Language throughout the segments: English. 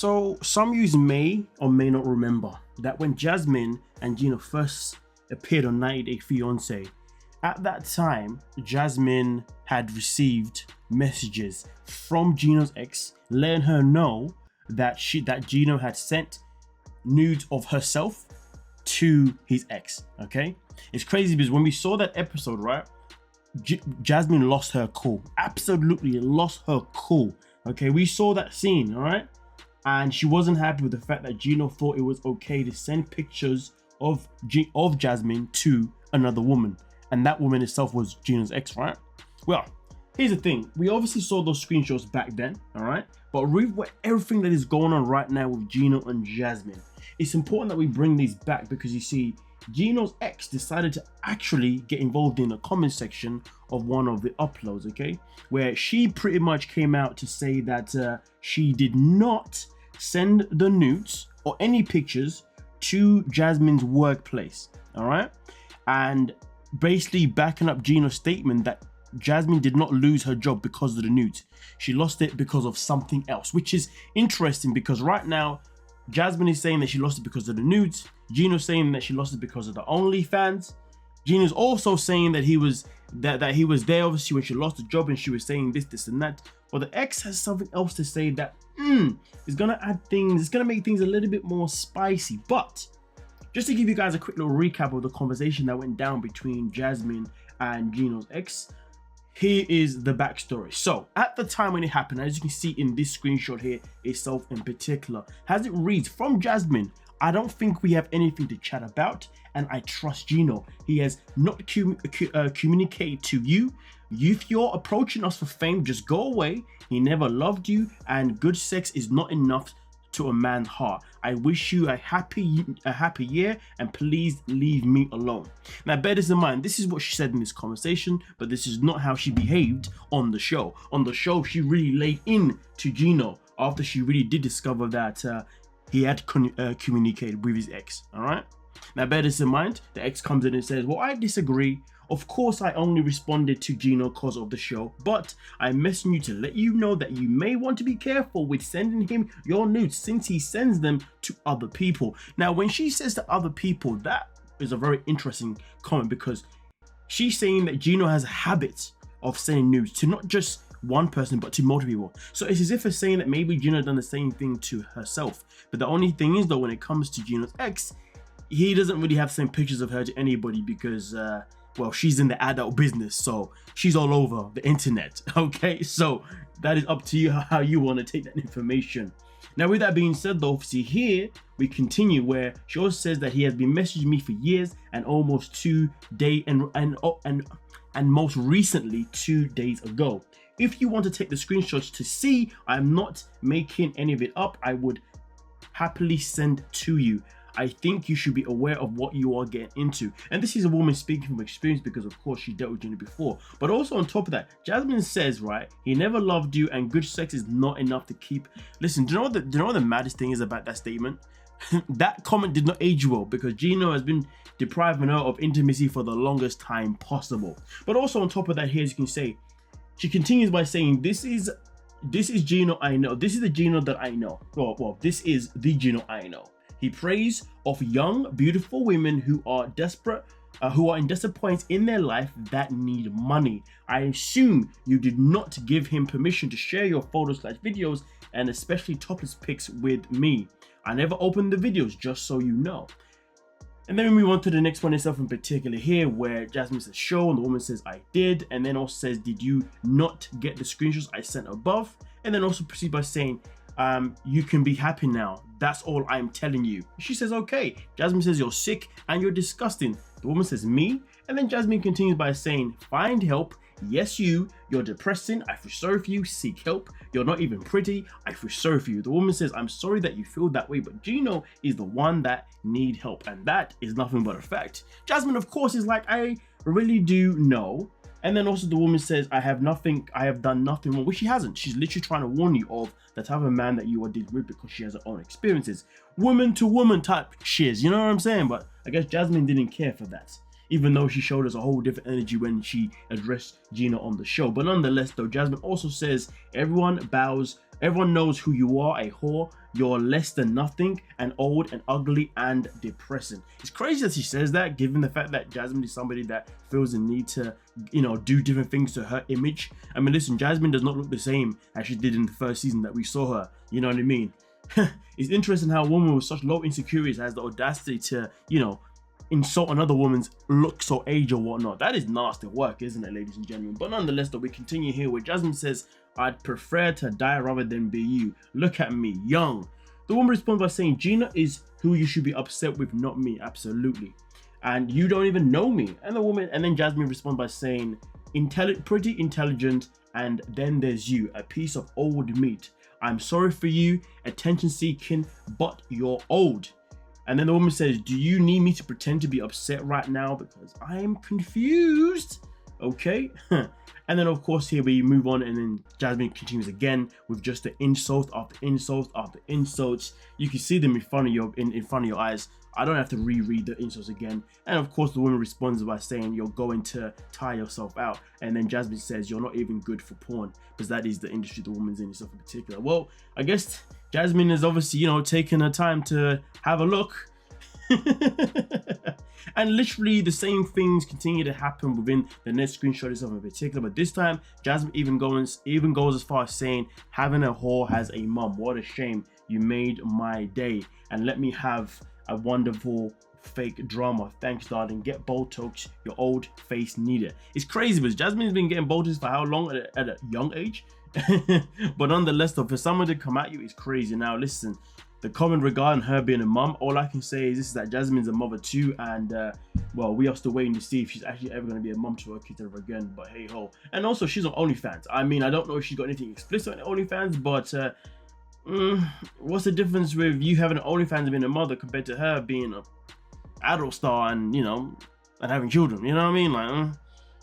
So some of you may or may not remember that when Jasmine and Gino first appeared on 90 Day Fiancé, at that time, Jasmine had received messages from Gino's ex letting her know that Gino had sent nudes of herself to his ex. Okay, it's crazy because when we saw that episode, right, Jasmine lost her cool, absolutely lost her cool. Okay, we saw that scene, all right, and she wasn't happy with the fact that Gino thought it was okay to send pictures of Jasmine to another woman, and that woman itself was Gino's ex, right? Well, here's the thing, we obviously saw those screenshots back then, all right, but with everything that is going on right now with Gino and Jasmine, it's important that we bring these back because you see, Gino's ex decided to actually get involved in the comment section of one of the uploads, okay, where she pretty much came out to say that she did not send the nudes or any pictures to Jasmine's workplace, all right, and basically backing up Gino's statement that Jasmine did not lose her job because of the nudes. She lost it because of something else, which is interesting because right now Jasmine is saying that she lost it because of the nudes. Gino's saying that she lost it because of the OnlyFans. Gino's also saying that he was that he was there obviously when she lost the job, and she was saying this and that. But the ex has something else to say that is gonna add things. It's gonna make things a little bit more spicy. But just to give you guys a quick little recap of the conversation that went down between Jasmine and Gino's ex, here is the backstory. So at the time when it happened, as you can see in this screenshot here itself in particular, as it reads from Jasmine, I don't think we have anything to chat about, and I trust Gino. He has not communicated to you. If you're approaching us for fame, just go away. He never loved you, and good sex is not enough to a man's heart. I wish you a happy year, and please leave me alone. Now bear this in mind, this is what she said in this conversation, but this is not how she behaved on the show. On the show, she really laid in to Gino after she really did discover that he had communicated with his ex, all right? Now bear this in mind, the ex comes in and says, well, I disagree. Of course, I only responded to Gino because of the show, but I'm messaging you to let you know that you may want to be careful with sending him your nudes since he sends them to other people. Now, when she says to other people, that is a very interesting comment because she's saying that Gino has a habit of sending nudes to not just one person but to multiple people. So it's as if it's saying that maybe Gino done the same thing to herself. But the only thing is though, when it comes to Gino's ex, he doesn't really have sent pictures of her to anybody because well, she's in the adult business, so she's all over the internet. Okay, so that is up to you how you want to take that information. Now with that being said though, obviously here we continue where she also says that he has been messaging me for years and almost 2 days and most recently 2 days ago. If you want to take the screenshots to see I'm not making any of it up, I would happily send to you. I think you should be aware of what you are getting into. And this is a woman speaking from experience because of course she dealt with Gino before. But also on top of that, Jasmine says, right, he never loved you and good sex is not enough to keep. Listen, do you know what the maddest thing is about that statement? That comment did not age well because Gino has been depriving her of intimacy for the longest time possible. But also on top of that, here as you can say, she continues by saying, this is Gino I know. This is the Gino that I know. Well, this is the Gino I know. He preys of young, beautiful women who are desperate, who are in desperate points in their life that need money. I assume you did not give him permission to share your photos/videos and especially topless pics with me. I never opened the videos, just so you know. And then we move on to the next one itself in particular here, where Jasmine says show and the woman says I did, and then also says did you not get the screenshots I sent above, and then also proceed by saying you can be happy now. That's all I'm telling you. She says, okay. Jasmine says, you're sick and you're disgusting. The woman says, me? And then Jasmine continues by saying, find help. Yes, you're depressing. I feel sorry for you. Seek help. You're not even pretty. I feel sorry for you. The woman says, I'm sorry that you feel that way, but Gino is the one that need help. And that is nothing but a fact. Jasmine, of course, is like, I really do know. And then also the woman says, I have done nothing wrong, which she hasn't. She's literally trying to warn you of the type of man that you are dealing with because she has her own experiences. Woman to woman type shiz, you know what I'm saying? But I guess Jasmine didn't care for that, even though she showed us a whole different energy when she addressed Gino on the show. But nonetheless though, Jasmine also says, everyone knows who you are, a whore. you're less than nothing and old and ugly and depressing. It's crazy that she says that, given the fact that Jasmine is somebody that feels the need to, do different things to her image. I mean, listen, Jasmine does not look the same as she did in the first season that we saw her. You know what I mean? It's interesting how a woman with such low insecurities has the audacity to, insult another woman's looks or age or whatnot. That is nasty work, isn't it, ladies and gentlemen? But nonetheless, though, we continue here where Jasmine says, I'd prefer to die rather than be you. Look at me, young. The woman responds by saying, Gina is who you should be upset with, not me. Absolutely. And you don't even know me. And then Jasmine responds by saying, pretty intelligent, and then there's you, a piece of old meat. I'm sorry for you, attention seeking, but you're old. And then the woman says, do you need me to pretend to be upset right now? Because I'm confused. Okay. And then of course here we move on, and then Jasmine continues again with just the insult after insult after insults. You can see them in front of your eyes. I don't have to reread the insults again. And of course the woman responds by saying, you're going to tire yourself out. And then Jasmine says, you're not even good for porn, because that is the industry the woman's in herself in particular. Well, I guess Jasmine is obviously, taking her time to have a look. And literally the same things continue to happen within the next screenshot itself in particular. But this time, Jasmine even goes as far as saying, having a whore has a mum. What a shame. You made my day. And let me have a wonderful fake drama. Thanks, darling. Get Botox. Your old face needed. It's crazy, because Jasmine's been getting Botox for how long at a young age? But nonetheless, though, for someone to come at you is crazy. Now, listen. The comment regarding her being a mum, all I can say is that Jasmine's a mother too, and well, we are still waiting to see if she's actually ever going to be a mum to her kids ever again. But hey ho. And also, she's on OnlyFans. I mean, I don't know if she's got anything explicit on OnlyFans, but what's the difference with you having an OnlyFans and being a mother compared to her being an adult star and and having children? You know what I mean? Like,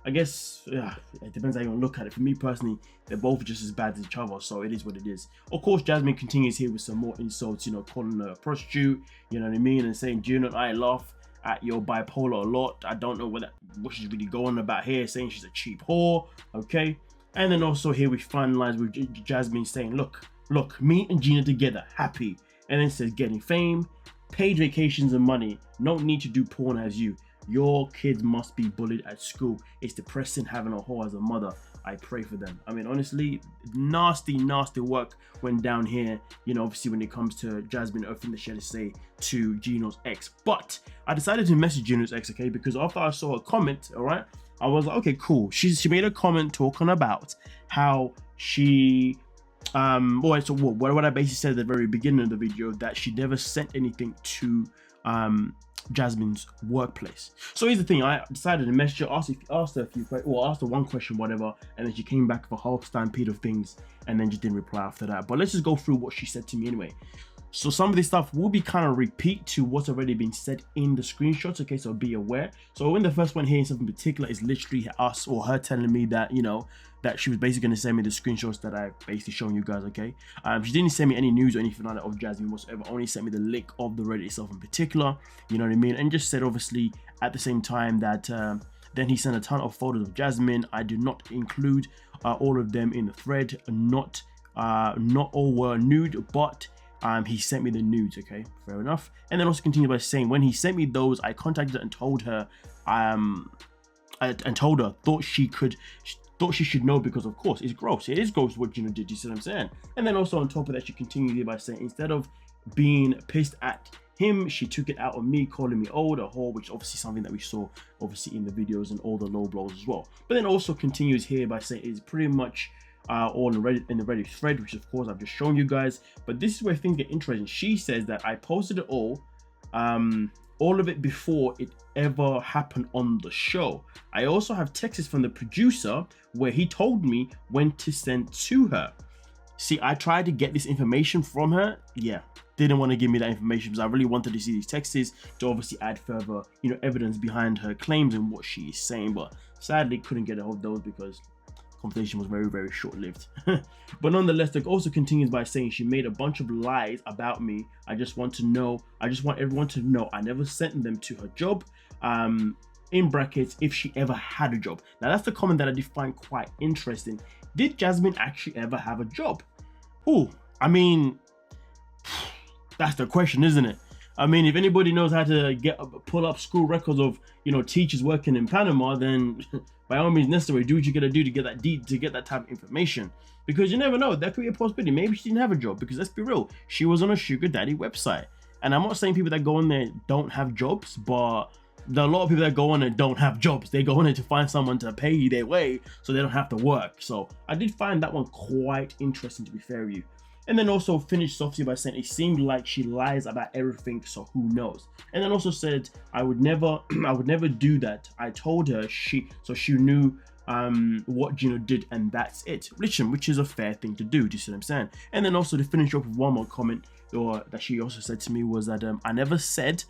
I guess, yeah, it depends how you want to look at it. For me personally, they're both just as bad as each other, so it is what it is. Of course, Jasmine continues here with some more insults, calling her a prostitute, you know what I mean, and saying, Gino, I laugh at your bipolar a lot. I don't know what she's really going about here, saying she's a cheap whore, okay? And then also here we finalize with Jasmine saying, look, me and Gina together, happy. And then says, getting fame, paid vacations and money, no need to do porn as you. Your kids must be bullied at school. It's depressing having a whore as a mother. I pray for them. I mean, honestly, nasty work went down here, obviously when it comes to Jasmine everything that she had to say to Gino's ex. But I decided to message Gino's ex, okay, because after I saw a comment, all right, I was like, okay, cool. She made a comment talking about how she so what I basically said at the very beginning of the video, that she never sent anything to Jasmine's workplace. So here's the thing, I decided to message her, asked her a few questions, or asked her one question, whatever, and then she came back with a whole stampede of things and then just didn't reply after that. But let's just go through what she said to me anyway. So some of this stuff will be kind of repeat to what's already been said in the screenshots, okay, so be aware. So in the first one here, something in particular is literally us or her telling me that, that she was basically going to send me the screenshots that I basically shown you guys, okay? She didn't send me any news or anything like that of Jasmine whatsoever, only sent me the link of the Reddit itself in particular, you know what I mean? And just said, obviously, at the same time that then he sent a ton of photos of Jasmine. I do not include all of them in the thread, not all were nude, but he sent me the nudes, okay, fair enough. And then also continued by saying, when he sent me those, I contacted her and told her, thought she should know, because of course it's gross. It is gross what Gino did, you see what I'm saying? And then also on top of that, she continued by saying, instead of being pissed at him, she took it out on me, calling me old, a whore, which obviously something that we saw obviously in the videos and all the low blows as well. But then also continues here by saying it's pretty much all in the Reddit thread, which of course I've just shown you guys. But this is where things get interesting. She says that I posted it all of it before it ever happened on the show. I also have texts from the producer where he told me when to send to her. See, I tried to get this information from her. Yeah, didn't want to give me that information because I really wanted to see these texts to obviously add further, evidence behind her claims and what she is saying. But sadly, couldn't get a hold of those because conversation was very, very short-lived. But nonetheless, it also continues by saying she made a bunch of lies about me. I just want everyone to know I never sent them to her job. In brackets, if she ever had a job. Now that's the comment that I did find quite interesting. Did Jasmine actually ever have a job? Oh, I mean, That's the question, isn't it? I mean, if anybody knows how to pull up school records of, you know, teachers working in Panama, then by all means necessary, do what you gotta do to get that type of information. Because you never know, that could be a possibility. Maybe she didn't have a job, because let's be real, she was on a sugar daddy website. And I'm not saying people that go on there don't have jobs, but there are a lot of people that go on and don't have jobs. They go on there to find someone to pay their way so they don't have to work. So I did find that one quite interesting, to be fair with you. And then also finished softly by saying it seemed like she lies about everything, so who knows. And then also said I would never do that. I told her she knew what Gino did, and that's it. Which is a fair thing to do, do you see what I'm saying? And then also to finish up with one more comment that she also said to me was that I never said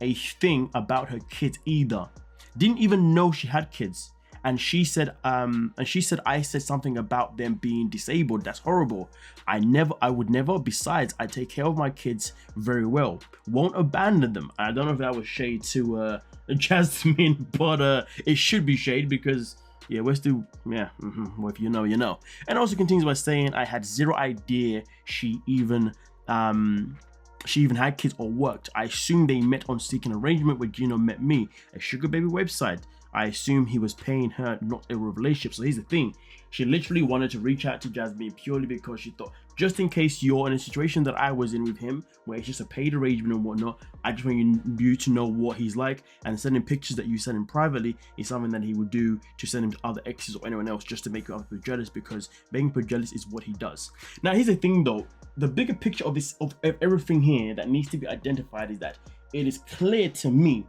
a thing about her kids either. Didn't even know she had kids. And she said I said something about them being disabled. That's horrible. I would never. Besides, I take care of my kids very well. Won't abandon them. I don't know if that was shade to Jasmine, but it should be shade, because yeah, we're still, yeah, well, if you know, you know. And also continues by saying I had zero idea she even had kids or worked. I assume they met on Seeking Arrangement where Gino met me, a sugar baby website. I assume he was paying her, not a relationship. So here's the thing. She literally wanted to reach out to Jasmine purely because she thought, just in case you're in a situation that I was in with him, where it's just a paid arrangement and whatnot, I just want you to know what he's like, and sending pictures that you send him privately is something that he would do to send him to other exes or anyone else, just to make other people jealous, because making people jealous is what he does. Now, here's the thing though. The bigger picture of everything here that needs to be identified is that it is clear to me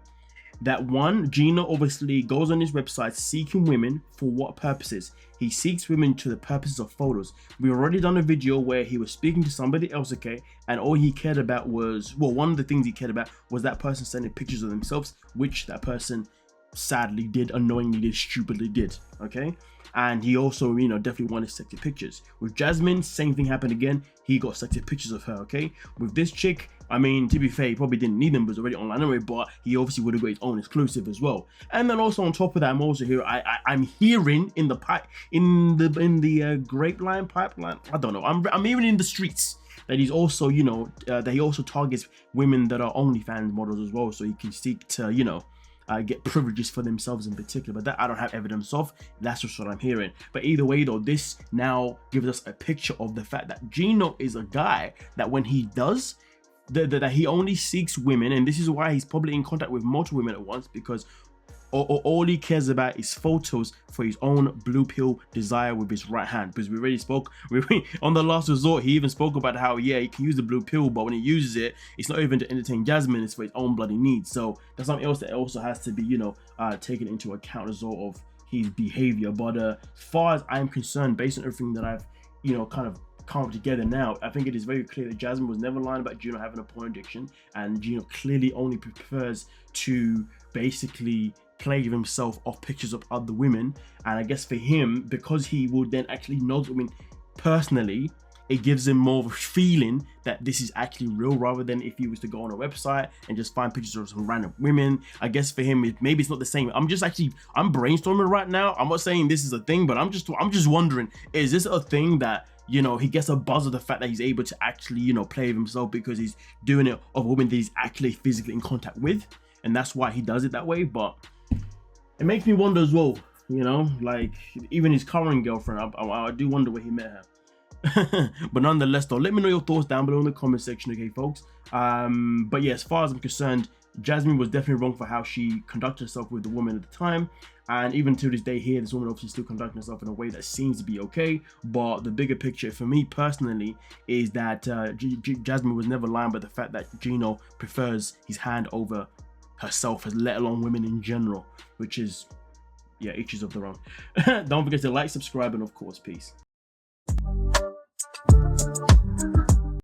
that one, Gino obviously goes on his website seeking women for what purposes? He seeks women to the purposes of photos. We've already done a video where he was speaking to somebody else, okay, and all he cared about was, well, one of the things he cared about was that person sending pictures of themselves, which that person sadly did, unknowingly did, stupidly did, okay? And he also, you know, definitely wanted sexy pictures. With Jasmine, same thing happened again. He got sexy pictures of her, okay? With this chick, I mean, to be fair, he probably didn't need them, but it was already online anyway, but he obviously would have got his own exclusive as well. And then also on top of that, I'm also here, I'm hearing in the grapevine pipeline, I don't know, I'm hearing in the streets that he's also, you know, that he also targets women that are OnlyFans models as well, so he can seek to, you know, get privileges for themselves in particular. But that I don't have evidence of. That's just what I'm hearing. But either way though, this now gives us a picture of the fact that Gino is a guy that when he does, that he only seeks women, and this is why he's probably in contact with multiple women at once, because all he cares about is photos for his own blue pill desire with his right hand. Because we already spoke on the last resort, he even spoke about how, yeah, he can use the blue pill, but when he uses it, it's not even to entertain Jasmine, it's for his own bloody needs. So that's something else that also has to be, you know, taken into account as well of his behavior. But as far as I'm concerned, based on everything that I've, you know, kind of come together now, I think it is very clear that Jasmine was never lying about Gino having a porn addiction, and Gino clearly only prefers to basically play with himself off pictures of other women. And I guess for him, because he would then actually know women personally, it gives him more of a feeling that this is actually real, rather than if he was to go on a website and just find pictures of some random women. I guess for him, maybe it's not the same. I'm brainstorming right now. I'm not saying this is a thing, but I'm just wondering, is this a thing that, you know, he gets a buzz of the fact that he's able to actually, you know, play with himself because he's doing it of a woman that he's actually physically in contact with, and that's why he does it that way. But it makes me wonder as well, you know, like even his current girlfriend, I do wonder where he met her. But nonetheless though, let me know your thoughts down below in the comment section, okay folks? But yeah, as far as I'm concerned, Jasmine was definitely wrong for how she conducted herself with the woman at the time, and even to this day here, this woman obviously still conducting herself in a way that seems to be okay. But the bigger picture for me personally is that Jasmine was never lying about the fact that Gino prefers his hand over herself, let alone women in general, which is, yeah, each is of their own. Don't forget to like, subscribe, and of course, peace.